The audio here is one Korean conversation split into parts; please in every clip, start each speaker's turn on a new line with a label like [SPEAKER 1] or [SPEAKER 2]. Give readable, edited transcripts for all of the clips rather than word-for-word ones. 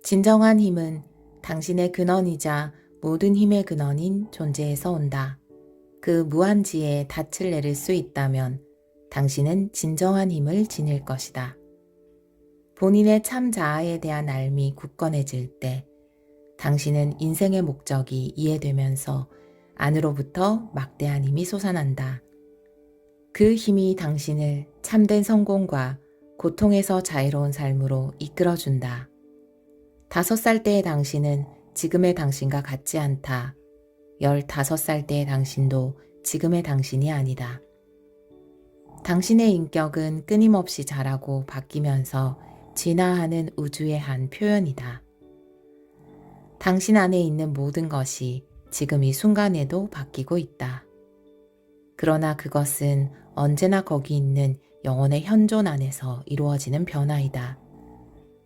[SPEAKER 1] 진정한 힘은 당신의 근원이자 모든 힘의 근원인 존재에서 온다. 그 무한지에 닻을 내릴 수 있다면 당신은 진정한 힘을 지닐 것이다. 본인의 참 자아에 대한 알미 굳건해질 때 당신은 인생의 목적이 이해되면서 안으로부터 막대한 힘이 솟아난다. 그 힘이 당신을 참된 성공과 고통에서 자유로운 삶으로 이끌어준다. 5살 때의 당신은 지금의 당신과 같지 않다. 15살 때의 당신도 지금의 당신이 아니다. 당신의 인격은 끊임없이 자라고 바뀌면서 진화하는 우주의 한 표현이다. 당신 안에 있는 모든 것이 지금 이 순간에도 바뀌고 있다. 그러나 그것은 언제나 거기 있는 영혼의 현존 안에서 이루어지는 변화이다.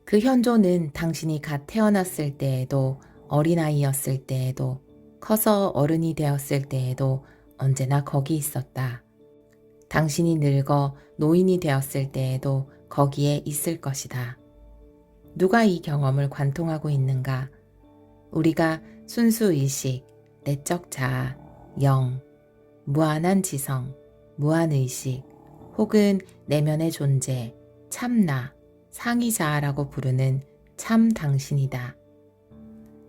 [SPEAKER 1] 그 현존은 당신이 갓 태어났을 때에도, 어린아이였을 때에도, 커서 어른이 되었을 때에도 언제나 거기 있었다. 당신이 늙어 노인이 되었을 때에도 거기에 있을 것이다. 누가 이 경험을 관통하고 있는가? 우리가 순수 의식, 내적 자아, 영, 무한한 지성, 무한의식, 혹은 내면의 존재, 참나, 상이자아라고 부르는 참 당신이다.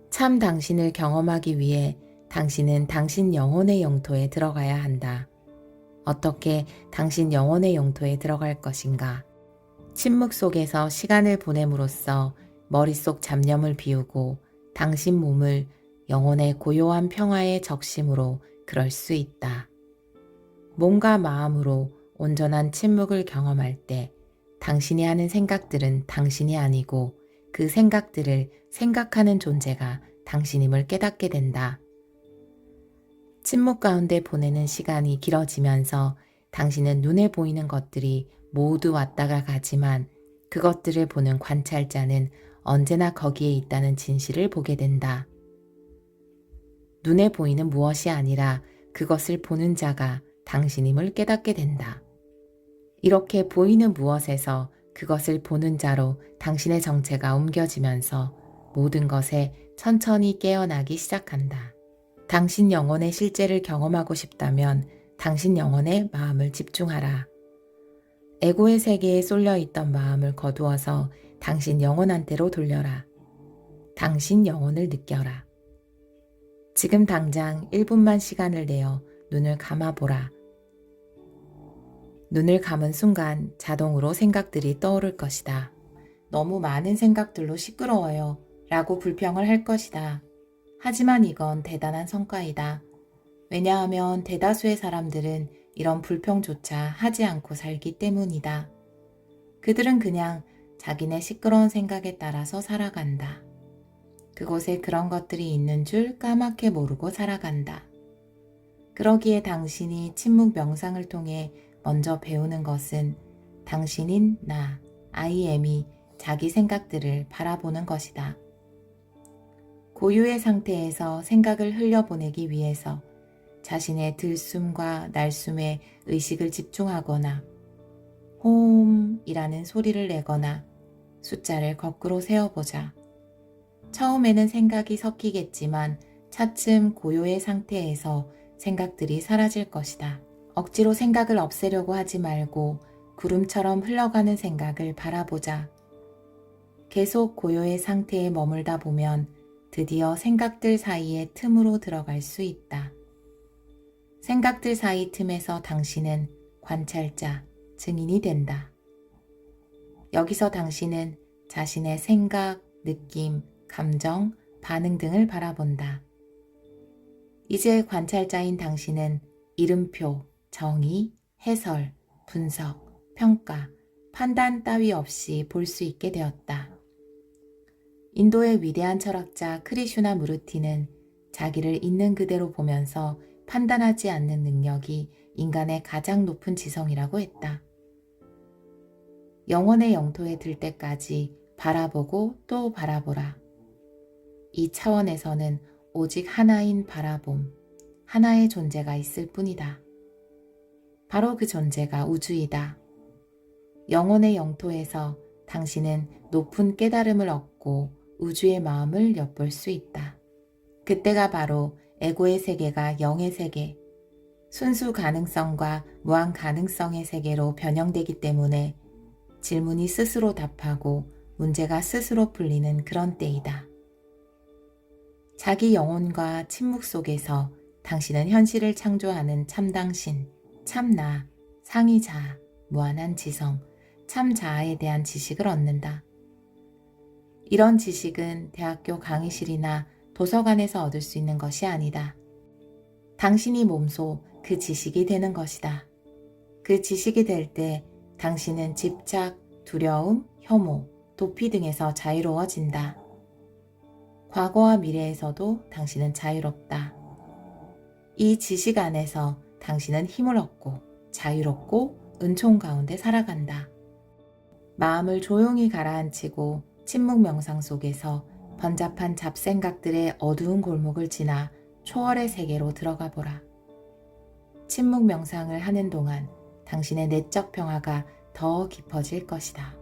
[SPEAKER 1] 참 당신을 경험하기 위해 당신은 당신 영혼의 영토에 들어가야 한다. 어떻게 당신 영혼의 영토에 들어갈 것인가? 침묵 속에서 시간을 보냄으로써 머릿속 잡념을 비우고 당신 몸을 영혼의 고요한 평화의 적심으로 그럴 수 있다. 몸과 마음으로 온전한 침묵을 경험할 때 당신이 하는 생각들은 당신이 아니고 그 생각들을 생각하는 존재가 당신임을 깨닫게 된다. 침묵 가운데 보내는 시간이 길어지면서 당신은 눈에 보이는 것들이 모두 왔다가 가지만 그것들을 보는 관찰자는 언제나 거기에 있다는 진실을 보게 된다. 눈에 보이는 무엇이 아니라 그것을 보는 자가 당신임을 깨닫게 된다. 이렇게 보이는 무엇에서 그것을 보는 자로 당신의 정체가 옮겨지면서 모든 것에 천천히 깨어나기 시작한다. 당신 영혼의 실제를 경험하고 싶다면 당신 영혼의 마음을 집중하라. 에고의 세계에 쏠려 있던 마음을 거두어서 당신 영혼한테로 돌려라. 당신 영혼을 느껴라. 지금 당장 1분만 시간을 내어 눈을 감아보라. 눈을 감은 순간 자동으로 생각들이 떠오를 것이다. 너무 많은 생각들로 시끄러워요 라고 불평을 할 것이다. 하지만 이건 대단한 성과이다. 왜냐하면 대다수의 사람들은 이런 불평조차 하지 않고 살기 때문이다. 그들은 그냥 자기네 시끄러운 생각에 따라서 살아간다. 그곳에 그런 것들이 있는 줄 까맣게 모르고 살아간다. 그러기에 당신이 침묵 명상을 통해 먼저 배우는 것은 당신인 나, I am이 자기 생각들을 바라보는 것이다. 고유의 상태에서 생각을 흘려보내기 위해서 자신의 들숨과 날숨에 의식을 집중하거나 홈이라는 소리를 내거나 숫자를 거꾸로 세어보자. 처음에는 생각이 섞이겠지만 차츰 고요의 상태에서 생각들이 사라질 것이다. 억지로 생각을 없애려고 하지 말고 구름처럼 흘러가는 생각을 바라보자. 계속 고요의 상태에 머물다 보면 드디어 생각들 사이의 틈으로 들어갈 수 있다. 생각들 사이 틈에서 당신은 관찰자, 증인이 된다. 여기서 당신은 자신의 생각, 느낌, 감정, 반응 등을 바라본다. 이제 관찰자인 당신은 이름표, 정의, 해설, 분석, 평가, 판단 따위 없이 볼 수 있게 되었다. 인도의 위대한 철학자 크리슈나 무르티는 자기를 있는 그대로 보면서 판단하지 않는 능력이 인간의 가장 높은 지성이라고 했다. 영혼의 영토에 들 때까지 바라보고 또 바라보라. 이 차원에서는 오직 하나인 바라봄, 하나의 존재가 있을 뿐이다. 바로 그 존재가 우주이다. 영혼의 영토에서 당신은 높은 깨달음을 얻고 우주의 마음을 엿볼 수 있다. 그때가 바로 에고의 세계가 영의 세계, 순수 가능성과 무한 가능성의 세계로 변형되기 때문에 질문이 스스로 답하고 문제가 스스로 풀리는 그런 때이다. 자기 영혼과 침묵 속에서 당신은 현실을 창조하는 참당신, 참나, 상이자아, 무한한 지성, 참자아에 대한 지식을 얻는다. 이런 지식은 대학교 강의실이나 도서관에서 얻을 수 있는 것이 아니다. 당신이 몸소 그 지식이 되는 것이다. 그 지식이 될 때 당신은 집착, 두려움, 혐오, 도피 등에서 자유로워진다. 과거와 미래에서도 당신은 자유롭다. 이 지식 안에서 당신은 힘을 얻고 자유롭고 은총 가운데 살아간다. 마음을 조용히 가라앉히고 침묵 명상 속에서 번잡한 잡생각들의 어두운 골목을 지나 초월의 세계로 들어가 보라. 침묵 명상을 하는 동안 당신의 내적 평화가 더 깊어질 것이다.